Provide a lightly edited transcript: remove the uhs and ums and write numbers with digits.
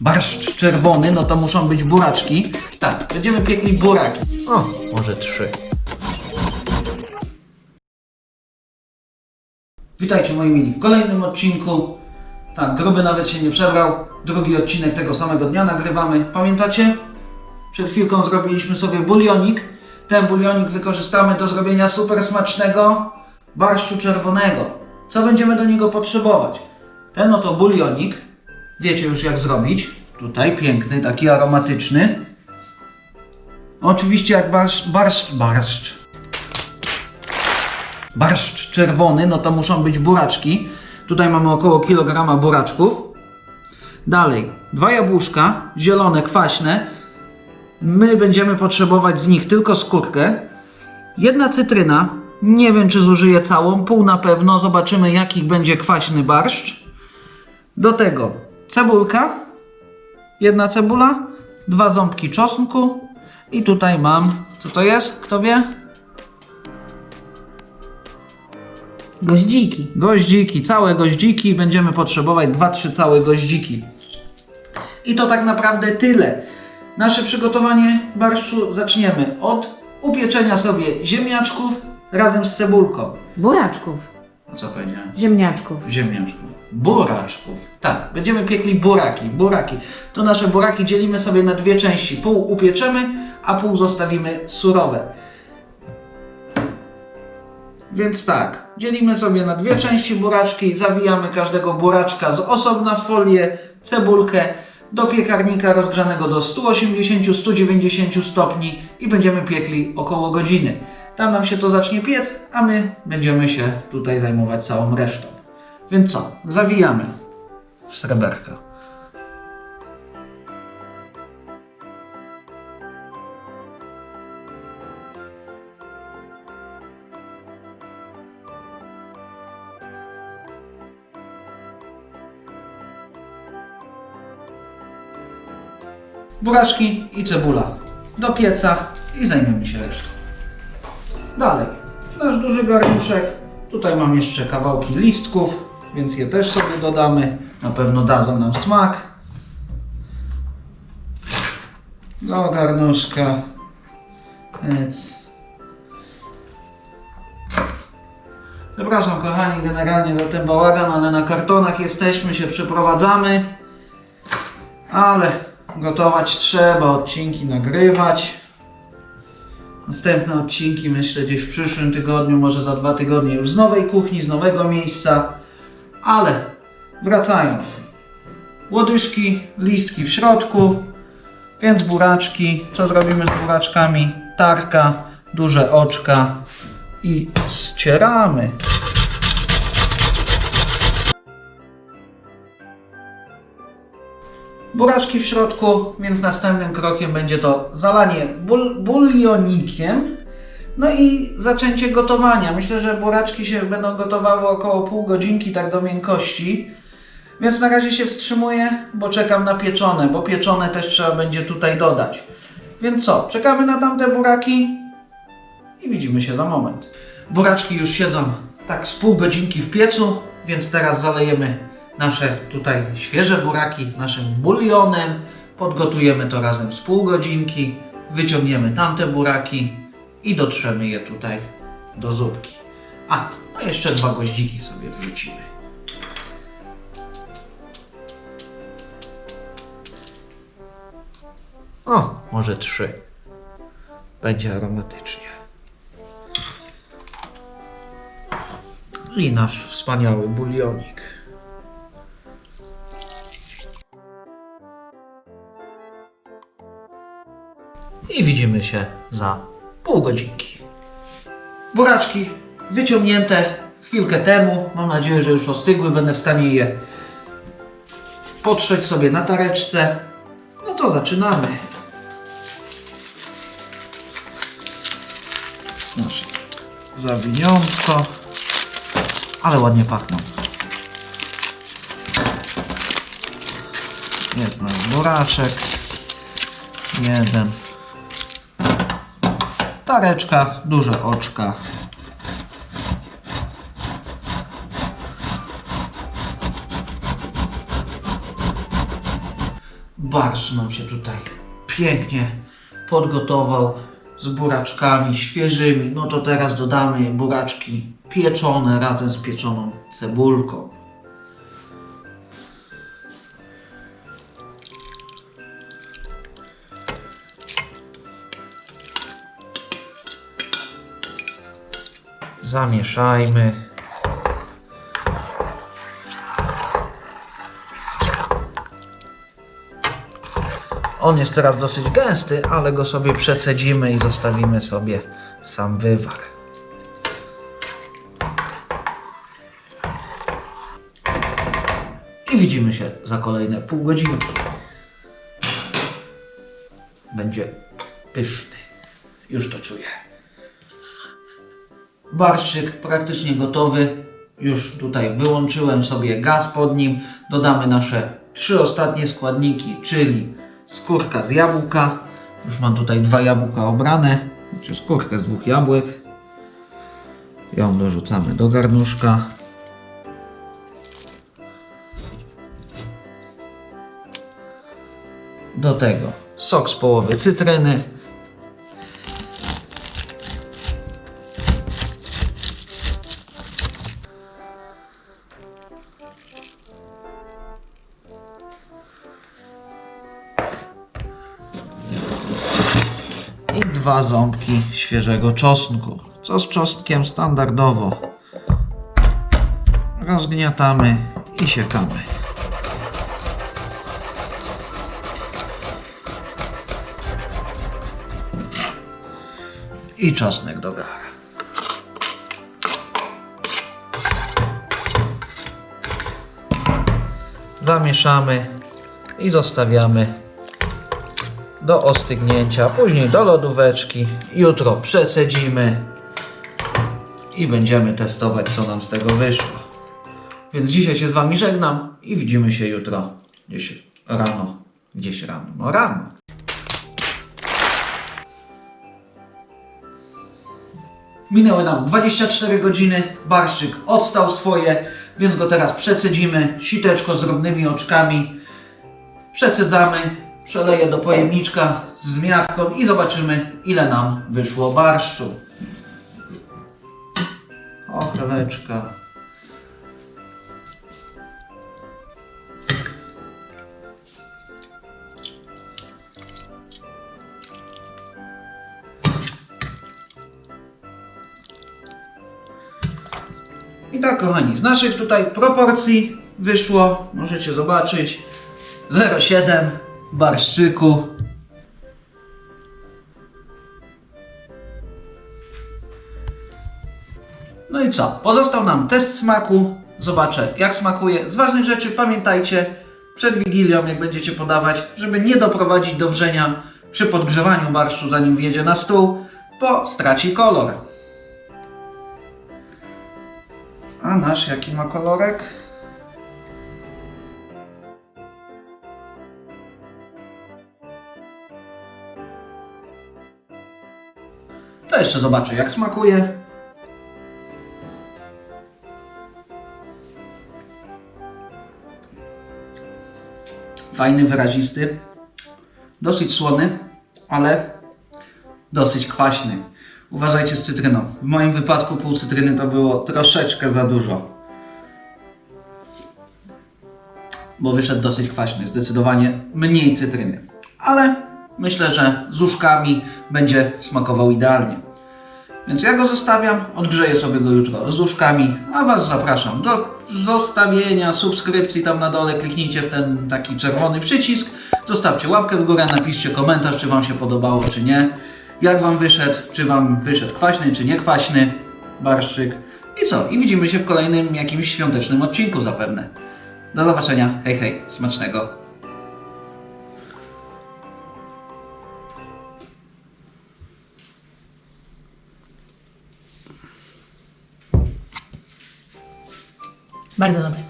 Barszcz czerwony, no to muszą być buraczki. Tak, będziemy piekli buraki. O, może 3. Witajcie moi mili w kolejnym odcinku. Tak, gruby nawet się nie przebrał. Drugi odcinek tego samego dnia nagrywamy. Pamiętacie? Przed chwilką zrobiliśmy sobie bulionik. Ten bulionik wykorzystamy do zrobienia super smacznego barszczu czerwonego. Co będziemy do niego potrzebować? Ten oto bulionik. Wiecie już jak zrobić. Tutaj piękny, taki aromatyczny. Oczywiście jak barszcz czerwony, no to muszą być buraczki. Tutaj mamy około kilograma buraczków. Dalej, 2 jabłuszka, zielone, kwaśne. My będziemy potrzebować z nich tylko skórkę. 1 cytryna. Nie wiem czy zużyję całą, pół na pewno. Zobaczymy jaki będzie kwaśny barszcz. Do tego cebulka. 1 cebula. 2 ząbki czosnku. I tutaj mam, co to jest? Kto wie? Goździki. Goździki, całe goździki. Będziemy potrzebować 2-3 całe goździki. I to tak naprawdę tyle. Nasze przygotowanie barszczu zaczniemy od upieczenia sobie ziemniaczków razem z cebulką. Buraczków. Co powiedziałem? Ziemniaczków. Ziemniaczków. Buraczków. Tak, będziemy piekli buraki. To nasze buraki dzielimy sobie na 2 części. Pół upieczemy, a pół zostawimy surowe. Więc tak, dzielimy sobie na 2 części buraczki, zawijamy każdego buraczka z osobna w folię, cebulkę do piekarnika rozgrzanego do 180-190 stopni i będziemy piekli około godziny. Tam nam się to zacznie piec, a my będziemy się tutaj zajmować całą resztą. Więc co? Zawijamy w sreberka. Buraczki i cebula do pieca i zajmiemy się resztą. Dalej, nasz duży garnuszek. Tutaj mam jeszcze kawałki listków, więc je też sobie dodamy. Na pewno dadzą nam smak. Do garnuszka. Przepraszam kochani generalnie za ten bałagan, ale na kartonach jesteśmy, się przeprowadzamy. Ale gotować trzeba, odcinki nagrywać. Następne odcinki myślę gdzieś w przyszłym tygodniu, może za 2 tygodnie już z nowej kuchni, z nowego miejsca. Ale wracając. Łodyżki, listki w środku, więc buraczki. Co zrobimy z buraczkami? Tarka, duże oczka i ścieramy. Buraczki w środku, więc następnym krokiem będzie to zalanie bulionikiem. No i zaczęcie gotowania. Myślę, że buraczki się będą gotowały około pół godzinki, tak do miękkości. Więc na razie się wstrzymuję, bo czekam na pieczone, bo pieczone też trzeba będzie tutaj dodać. Więc co? Czekamy na tamte buraki i widzimy się za moment. Buraczki już siedzą tak z pół godzinki w piecu, więc teraz zalejemy nasze tutaj świeże buraki naszym bulionem. Podgotujemy to razem z pół godzinki. Wyciągniemy tamte buraki i dotrzemy je tutaj do zupki. A, no jeszcze 2 goździki sobie wrzucimy. O, może 3. Będzie aromatycznie. I nasz wspaniały bulionik. I widzimy się za pół godzinki. Buraczki wyciągnięte chwilkę temu. Mam nadzieję, że już ostygły. Będę w stanie je potrzeć sobie na tareczce. No to zaczynamy. Nasze zawiniątko. Ale ładnie pachną. Jest nasz buraczek. 1. Tareczka, duże oczka. Barszcz nam się tutaj pięknie podgotował z buraczkami świeżymi. No to teraz dodamy buraczki pieczone razem z pieczoną cebulką. Zamieszajmy. On jest teraz dosyć gęsty, ale go sobie przecedzimy i zostawimy sobie sam wywar. I widzimy się za kolejne pół godziny. Będzie pyszny. Już to czuję. Barszczyk praktycznie gotowy. Już tutaj wyłączyłem sobie gaz pod nim. Dodamy nasze 3 ostatnie składniki, czyli skórka z jabłka. Już mam tutaj 2 jabłka obrane, znaczy skórkę z 2 jabłek. Ją dorzucamy do garnuszka. Do tego sok z połowy cytryny. I 2 ząbki świeżego czosnku. Co z czosnkiem standardowo. Rozgniatamy i siekamy. I czosnek do gara. Zamieszamy i zostawiamy do ostygnięcia, później do lodóweczki. Jutro przecedzimy i będziemy testować, co nam z tego wyszło. Więc dzisiaj się z Wami żegnam i widzimy się jutro gdzieś rano. Gdzieś rano? No rano. Minęły nam 24 godziny, barszczyk odstał swoje, więc go teraz przecedzimy. Siteczko z drobnymi oczkami. Przecedzamy, przeleję do pojemniczka z miarką i zobaczymy, ile nam wyszło barszczu. Ochreleczka. I tak, kochani, z naszych tutaj proporcji wyszło, możecie zobaczyć, 0,7 barszczyku. No i co? Pozostał nam test smaku. Zobaczę, jak smakuje. Z ważnych rzeczy pamiętajcie, przed Wigilią, jak będziecie podawać, żeby nie doprowadzić do wrzenia przy podgrzewaniu barszczu, zanim wjedzie na stół, bo straci kolor. A nasz jaki ma kolorek? To jeszcze zobaczę, jak smakuje. Fajny, wyrazisty. Dosyć słony, ale dosyć kwaśny. Uważajcie z cytryną. W moim wypadku pół cytryny to było troszeczkę za dużo. Bo wyszedł dosyć kwaśny. Zdecydowanie mniej cytryny. Ale myślę, że z uszkami będzie smakował idealnie. Więc ja go zostawiam, odgrzeję sobie go jutro z uszkami, a Was zapraszam do zostawienia subskrypcji tam na dole. Kliknijcie w ten taki czerwony przycisk, zostawcie łapkę w górę, napiszcie komentarz, czy Wam się podobało, czy nie. Jak Wam wyszedł, czy Wam wyszedł kwaśny, czy nie kwaśny barszczyk. I co? I widzimy się w kolejnym jakimś świątecznym odcinku zapewne. Do zobaczenia, hej hej, smacznego. Bardzo dobre.